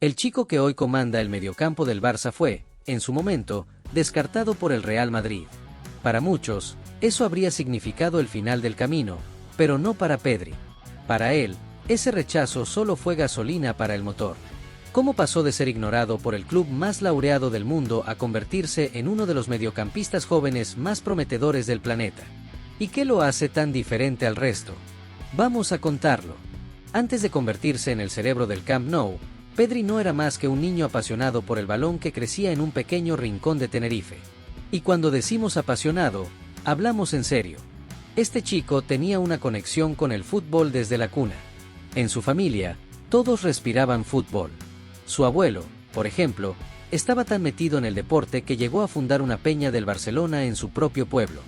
El chico que hoy comanda el mediocampo del Barça fue, en su momento, descartado por el Real Madrid. Para muchos, eso habría significado el final del camino, pero no para Pedri. Para él, ese rechazo solo fue gasolina para el motor. ¿Cómo pasó de ser ignorado por el club más laureado del mundo a convertirse en uno de los mediocampistas jóvenes más prometedores del planeta? ¿Y qué lo hace tan diferente al resto? Vamos a contarlo. Antes de convertirse en el cerebro del Camp Nou, Pedri no era más que un niño apasionado por el balón que crecía en un pequeño rincón de Tenerife. Y cuando decimos apasionado, hablamos en serio. Este chico tenía una conexión con el fútbol desde la cuna. En su familia, todos respiraban fútbol. Su abuelo, por ejemplo, estaba tan metido en el deporte que llegó a fundar una peña del Barcelona en su propio pueblo.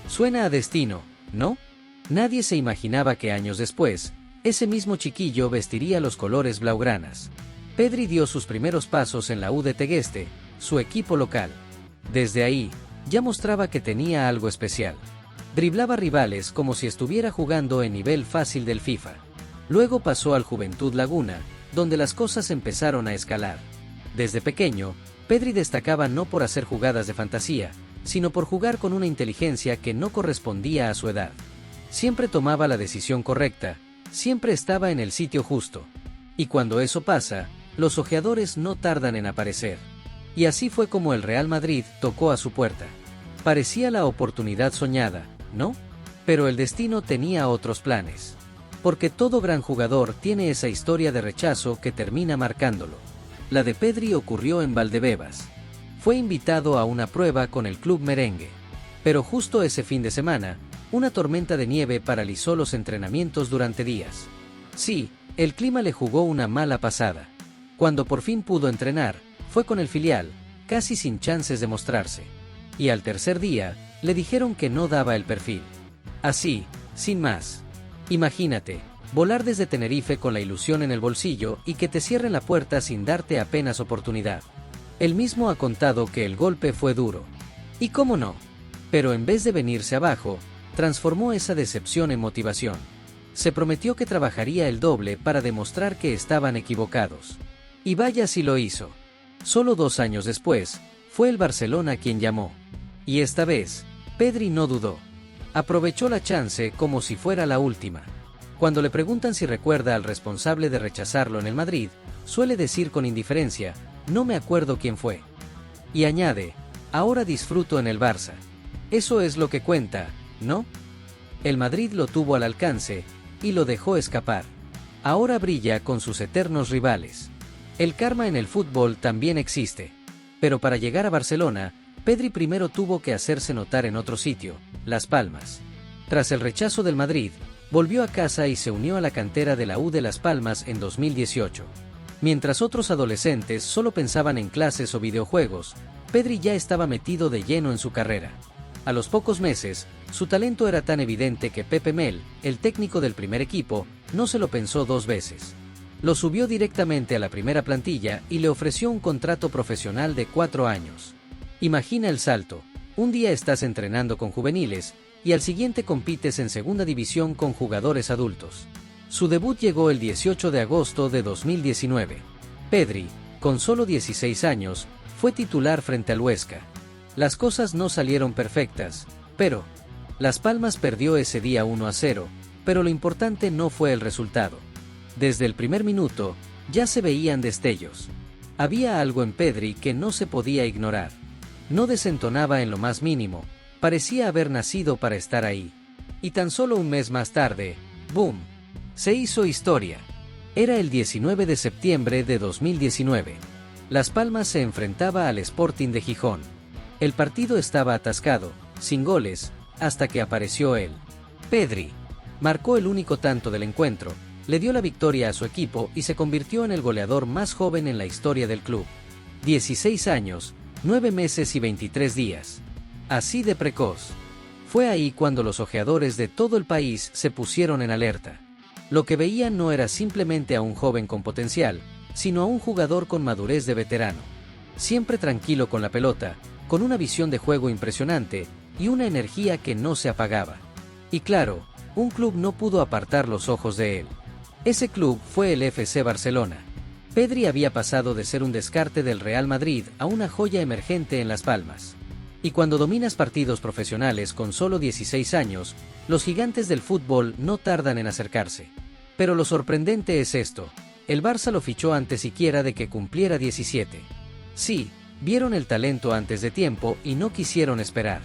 Suena a destino, ¿no? Nadie se imaginaba que años después, ese mismo chiquillo vestiría los colores blaugranas. Pedri dio sus primeros pasos en la U de Tegueste, su equipo local. Desde ahí, ya mostraba que tenía algo especial. Driblaba rivales como si estuviera jugando en nivel fácil del FIFA. Luego pasó al Juventud Laguna, donde las cosas empezaron a escalar. Desde pequeño, Pedri destacaba no por hacer jugadas de fantasía, sino por jugar con una inteligencia que no correspondía a su edad. Siempre tomaba la decisión correcta, siempre estaba en el sitio justo. Y cuando eso pasa, los ojeadores no tardan en aparecer. Y así fue como el Real Madrid tocó a su puerta. Parecía la oportunidad soñada, ¿no? Pero el destino tenía otros planes. Porque todo gran jugador tiene esa historia de rechazo que termina marcándolo. La de Pedri ocurrió en Valdebebas. Fue invitado a una prueba con el club merengue. Pero justo ese fin de semana, una tormenta de nieve paralizó los entrenamientos durante días. Sí, el clima le jugó una mala pasada. Cuando por fin pudo entrenar, fue con el filial, casi sin chances de mostrarse. Y al tercer día, le dijeron que no daba el perfil. Así, sin más. Imagínate, volar desde Tenerife con la ilusión en el bolsillo y que te cierren la puerta sin darte apenas oportunidad. Él mismo ha contado que el golpe fue duro. ¿Y cómo no? Pero en vez de venirse abajo, transformó esa decepción en motivación. Se prometió que trabajaría el doble para demostrar que estaban equivocados. Y vaya si lo hizo. Solo 2 años después, fue el Barcelona quien llamó. Y esta vez, Pedri no dudó. Aprovechó la chance como si fuera la última. Cuando le preguntan si recuerda al responsable de rechazarlo en el Madrid, suele decir con indiferencia, no me acuerdo quién fue. Y añade, ahora disfruto en el Barça. Eso es lo que cuenta, ¿no? El Madrid lo tuvo al alcance, y lo dejó escapar. Ahora brilla con sus eternos rivales. El karma en el fútbol también existe. Pero para llegar a Barcelona, Pedri primero tuvo que hacerse notar en otro sitio, Las Palmas. Tras el rechazo del Madrid, volvió a casa y se unió a la cantera de la U de Las Palmas en 2018. Mientras otros adolescentes solo pensaban en clases o videojuegos, Pedri ya estaba metido de lleno en su carrera. A los pocos meses, su talento era tan evidente que Pepe Mel, el técnico del primer equipo, no se lo pensó 2 veces. Lo subió directamente a la primera plantilla y le ofreció un contrato profesional de 4 años. Imagina el salto, un día estás entrenando con juveniles, y al siguiente compites en segunda división con jugadores adultos. Su debut llegó el 18 de agosto de 2019. Pedri, con solo 16 años, fue titular frente al Huesca. Las cosas no salieron perfectas, pero Las Palmas perdió ese día 1-0, pero lo importante no fue el resultado. Desde el primer minuto, ya se veían destellos. Había algo en Pedri que no se podía ignorar. No desentonaba en lo más mínimo, parecía haber nacido para estar ahí. Y tan solo un mes más tarde, ¡boom!, se hizo historia. Era el 19 de septiembre de 2019. Las Palmas se enfrentaba al Sporting de Gijón. El partido estaba atascado, sin goles, hasta que apareció él. Pedri marcó el único tanto del encuentro, le dio la victoria a su equipo y se convirtió en el goleador más joven en la historia del club. 16 años, 9 meses y 23 días. Así de precoz. Fue ahí cuando los ojeadores de todo el país se pusieron en alerta. Lo que veían no era simplemente a un joven con potencial, sino a un jugador con madurez de veterano. Siempre tranquilo con la pelota, con una visión de juego impresionante y una energía que no se apagaba. Y claro, un club no pudo apartar los ojos de él. Ese club fue el FC Barcelona. Pedri había pasado de ser un descarte del Real Madrid a una joya emergente en Las Palmas. Y cuando dominas partidos profesionales con solo 16 años, los gigantes del fútbol no tardan en acercarse. Pero lo sorprendente es esto: el Barça lo fichó antes siquiera de que cumpliera 17. Sí, vieron el talento antes de tiempo y no quisieron esperar.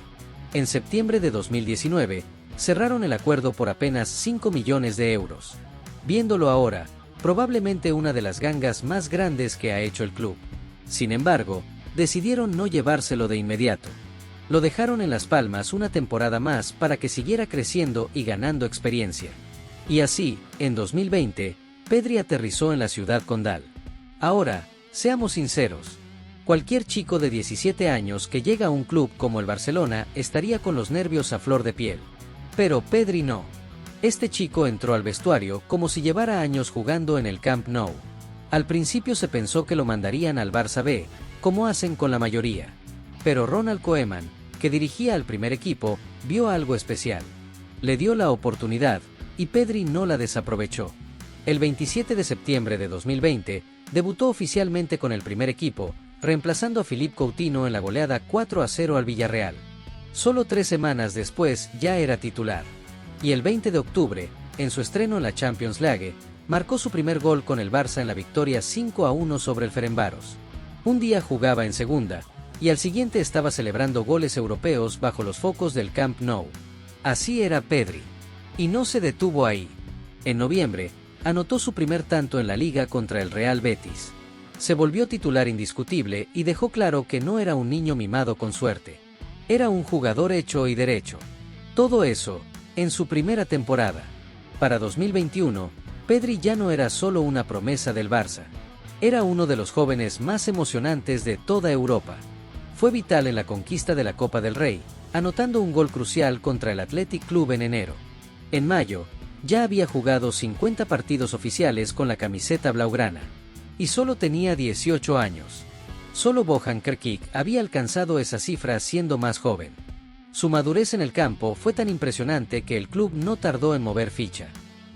En septiembre de 2019, cerraron el acuerdo por apenas 5 millones de euros. Viéndolo ahora, probablemente una de las gangas más grandes que ha hecho el club. Sin embargo, decidieron no llevárselo de inmediato. Lo dejaron en Las Palmas una temporada más para que siguiera creciendo y ganando experiencia. Y así, en 2020, Pedri aterrizó en la ciudad condal. Ahora, seamos sinceros. Cualquier chico de 17 años que llega a un club como el Barcelona estaría con los nervios a flor de piel. Pero Pedri no. Este chico entró al vestuario como si llevara años jugando en el Camp Nou. Al principio se pensó que lo mandarían al Barça B, como hacen con la mayoría. Pero Ronald Koeman, que dirigía al primer equipo, vio algo especial. Le dio la oportunidad, y Pedri no la desaprovechó. El 27 de septiembre de 2020, debutó oficialmente con el primer equipo, reemplazando a Philippe Coutinho en la goleada 4-0 al Villarreal. Solo 3 semanas después ya era titular. Y el 20 de octubre, en su estreno en la Champions League, marcó su primer gol con el Barça en la victoria 5-1 sobre el Ferencváros. Un día jugaba en segunda, y al siguiente estaba celebrando goles europeos bajo los focos del Camp Nou. Así era Pedri. Y no se detuvo ahí. En noviembre, anotó su primer tanto en la Liga contra el Real Betis. Se volvió titular indiscutible y dejó claro que no era un niño mimado con suerte. Era un jugador hecho y derecho. Todo eso, en su primera temporada. Para 2021, Pedri ya no era solo una promesa del Barça. Era uno de los jóvenes más emocionantes de toda Europa. Fue vital en la conquista de la Copa del Rey, anotando un gol crucial contra el Athletic Club en enero. En mayo, ya había jugado 50 partidos oficiales con la camiseta blaugrana. Y solo tenía 18 años. Solo Bojan Krkić había alcanzado esa cifra siendo más joven. Su madurez en el campo fue tan impresionante que el club no tardó en mover ficha.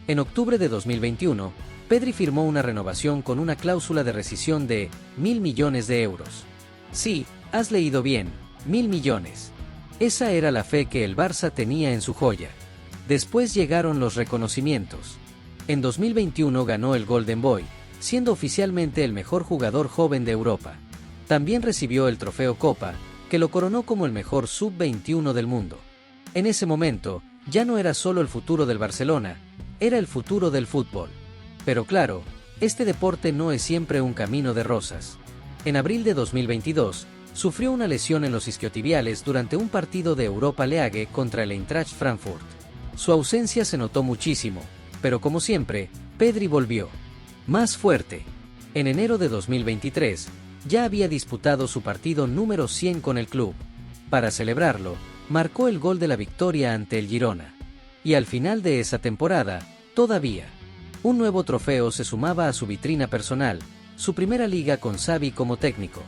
En octubre de 2021, Pedri firmó una renovación con una cláusula de rescisión de 1.000 millones de euros. Sí, has leído bien, 1.000 millones. Esa era la fe que el Barça tenía en su joya. Después llegaron los reconocimientos. En 2021 ganó el Golden Boy, siendo oficialmente el mejor jugador joven de Europa. También recibió el trofeo Copa, que lo coronó como el mejor sub-21 del mundo. En ese momento, ya no era solo el futuro del Barcelona, era el futuro del fútbol. Pero claro, este deporte no es siempre un camino de rosas. En abril de 2022, sufrió una lesión en los isquiotibiales durante un partido de Europa League contra el Eintracht Frankfurt. Su ausencia se notó muchísimo, pero como siempre, Pedri volvió. Más fuerte. En enero de 2023, ya había disputado su partido número 100 con el club. Para celebrarlo, marcó el gol de la victoria ante el Girona. Y al final de esa temporada, todavía, un nuevo trofeo se sumaba a su vitrina personal, su primera liga con Xavi como técnico.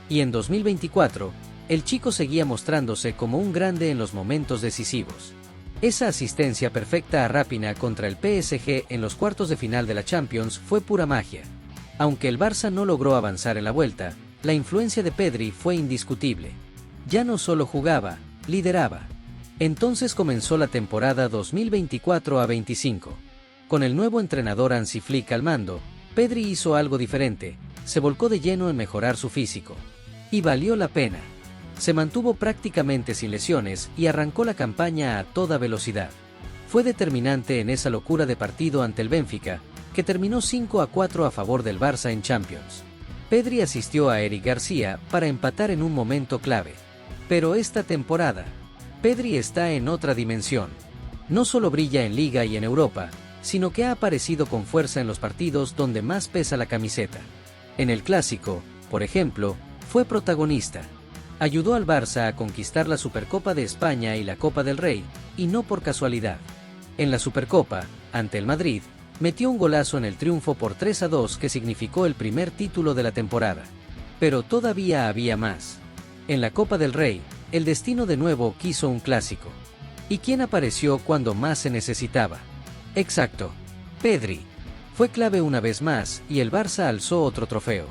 Y en 2024, el chico seguía mostrándose como un grande en los momentos decisivos. Esa asistencia perfecta a Raphinha contra el PSG en los cuartos de final de la Champions fue pura magia. Aunque el Barça no logró avanzar en la vuelta, la influencia de Pedri fue indiscutible. Ya no solo jugaba, lideraba. Entonces comenzó la temporada 2024-25. Con el nuevo entrenador Hansi Flick al mando, Pedri hizo algo diferente, se volcó de lleno en mejorar su físico. Y valió la pena. Se mantuvo prácticamente sin lesiones y arrancó la campaña a toda velocidad. Fue determinante en esa locura de partido ante el Benfica, que terminó 5-4 a favor del Barça en Champions. Pedri asistió a Eric García para empatar en un momento clave. Pero esta temporada, Pedri está en otra dimensión. No solo brilla en Liga y en Europa, sino que ha aparecido con fuerza en los partidos donde más pesa la camiseta. En el Clásico, por ejemplo, fue protagonista. Ayudó al Barça a conquistar la Supercopa de España y la Copa del Rey, y no por casualidad. En la Supercopa, ante el Madrid, metió un golazo en el triunfo por 3-2 que significó el primer título de la temporada. Pero todavía había más. En la Copa del Rey, el destino de nuevo quiso un clásico. ¿Y quién apareció cuando más se necesitaba? Exacto, Pedri. Fue clave una vez más y el Barça alzó otro trofeo.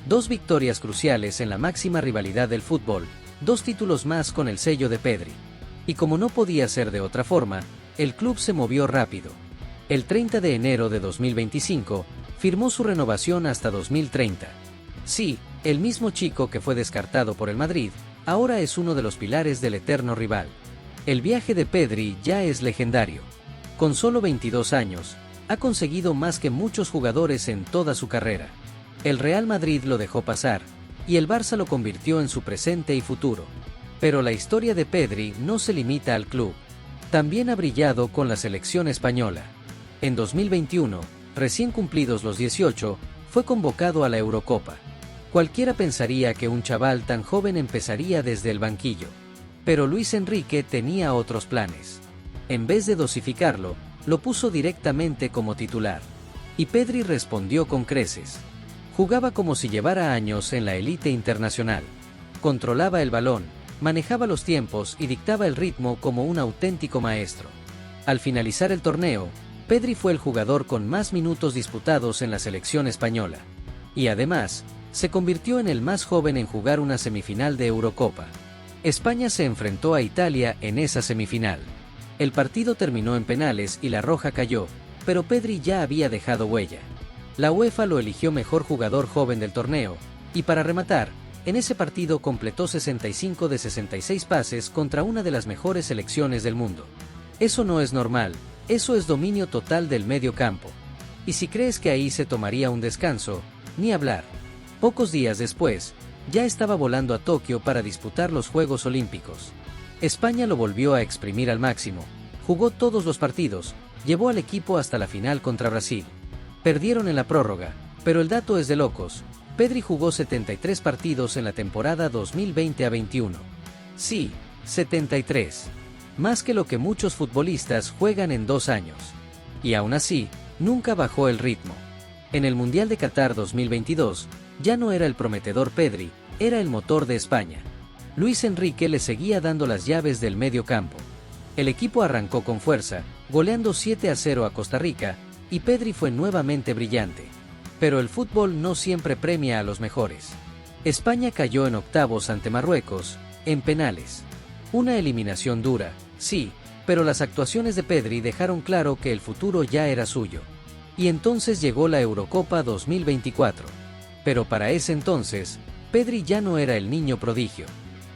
2 victorias cruciales en la máxima rivalidad del fútbol, 2 títulos más con el sello de Pedri. Y como no podía ser de otra forma, el club se movió rápido. El 30 de enero de 2025, firmó su renovación hasta 2030. Sí, el mismo chico que fue descartado por el Madrid, ahora es uno de los pilares del eterno rival. El viaje de Pedri ya es legendario. Con solo 22 años, ha conseguido más que muchos jugadores en toda su carrera. El Real Madrid lo dejó pasar, y el Barça lo convirtió en su presente y futuro. Pero la historia de Pedri no se limita al club. También ha brillado con la selección española. En 2021, recién cumplidos los 18, fue convocado a la Eurocopa. Cualquiera pensaría que un chaval tan joven empezaría desde el banquillo. Pero Luis Enrique tenía otros planes. En vez de dosificarlo, lo puso directamente como titular. Y Pedri respondió con creces. Jugaba como si llevara años en la élite internacional. Controlaba el balón, manejaba los tiempos y dictaba el ritmo como un auténtico maestro. Al finalizar el torneo, Pedri fue el jugador con más minutos disputados en la selección española. Y además, se convirtió en el más joven en jugar una semifinal de Eurocopa. España se enfrentó a Italia en esa semifinal. El partido terminó en penales y la roja cayó, pero Pedri ya había dejado huella. La UEFA lo eligió mejor jugador joven del torneo, y para rematar, en ese partido completó 65 de 66 pases contra una de las mejores selecciones del mundo. Eso no es normal, eso es dominio total del medio campo. Y si crees que ahí se tomaría un descanso, ni hablar. Pocos días después, ya estaba volando a Tokio para disputar los Juegos Olímpicos. España lo volvió a exprimir al máximo, jugó todos los partidos, llevó al equipo hasta la final contra Brasil. Perdieron en la prórroga, pero el dato es de locos. Pedri jugó 73 partidos en la temporada 2020-21. Sí, 73. Más que lo que muchos futbolistas juegan en 2 años. Y aún así, nunca bajó el ritmo. En el Mundial de Qatar 2022, ya no era el prometedor Pedri, era el motor de España. Luis Enrique le seguía dando las llaves del medio campo. El equipo arrancó con fuerza, goleando 7-0 a Costa Rica, y Pedri fue nuevamente brillante. Pero el fútbol no siempre premia a los mejores. España cayó en octavos ante Marruecos, en penales. Una eliminación dura, sí, pero las actuaciones de Pedri dejaron claro que el futuro ya era suyo. Y entonces llegó la Eurocopa 2024. Pero para ese entonces, Pedri ya no era el niño prodigio.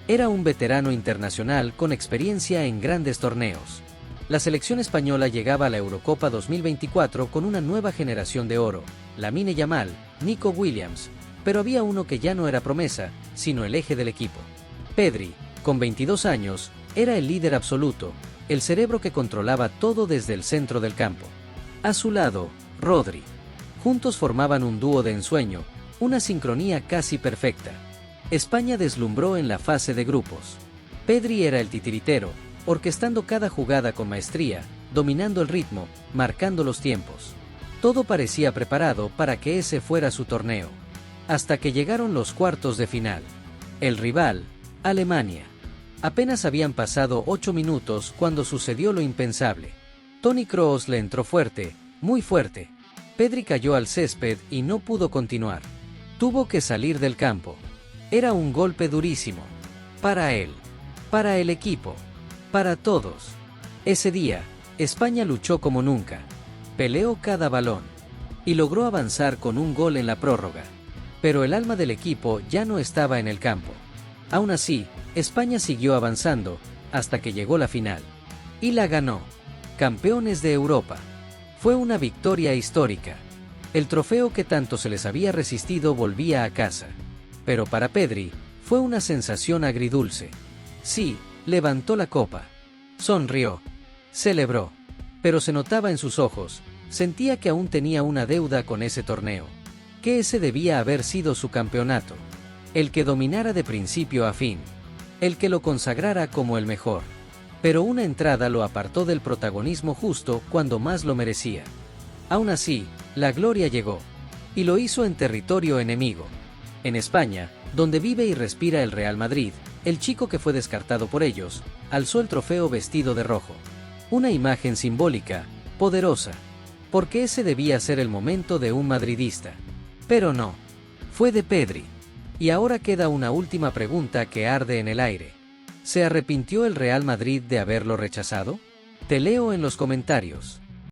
Era un veterano internacional con experiencia en grandes torneos. La selección española llegaba a la Eurocopa 2024 con una nueva generación de oro, Lamine Yamal, Nico Williams, pero había uno que ya no era promesa, sino el eje del equipo. Pedri, con 22 años, era el líder absoluto, el cerebro que controlaba todo desde el centro del campo. A su lado, Rodri. Juntos formaban un dúo de ensueño, una sincronía casi perfecta. España deslumbró en la fase de grupos. Pedri era el titiritero, orquestando cada jugada con maestría, dominando el ritmo, marcando los tiempos. Todo parecía preparado para que ese fuera su torneo. Hasta que llegaron los cuartos de final. El rival, Alemania. Apenas habían pasado 8 minutos cuando sucedió lo impensable. Toni Kroos le entró fuerte, muy fuerte. Pedri cayó al césped y no pudo continuar. Tuvo que salir del campo. Era un golpe durísimo. Para él. Para el equipo. Para todos. Ese día, España luchó como nunca. Peleó cada balón. Y logró avanzar con un gol en la prórroga. Pero el alma del equipo ya no estaba en el campo. Aún así, España siguió avanzando, hasta que llegó la final. Y la ganó. Campeones de Europa. Fue una victoria histórica. El trofeo que tanto se les había resistido volvía a casa. Pero para Pedri, fue una sensación agridulce. Sí, levantó la copa. Sonrió. Celebró. Pero se notaba en sus ojos, sentía que aún tenía una deuda con ese torneo. Que ese debía haber sido su campeonato. El que dominara de principio a fin. El que lo consagrara como el mejor. Pero una entrada lo apartó del protagonismo justo cuando más lo merecía. Aún así, la gloria llegó. Y lo hizo en territorio enemigo. En España, donde vive y respira el Real Madrid, el chico que fue descartado por ellos, alzó el trofeo vestido de rojo. Una imagen simbólica, poderosa. porque ese debía ser el momento de un madridista. Pero no. Fue de Pedri. Y ahora queda una última pregunta que arde en el aire. ¿Se arrepintió el Real Madrid de haberlo rechazado? Te leo en los comentarios.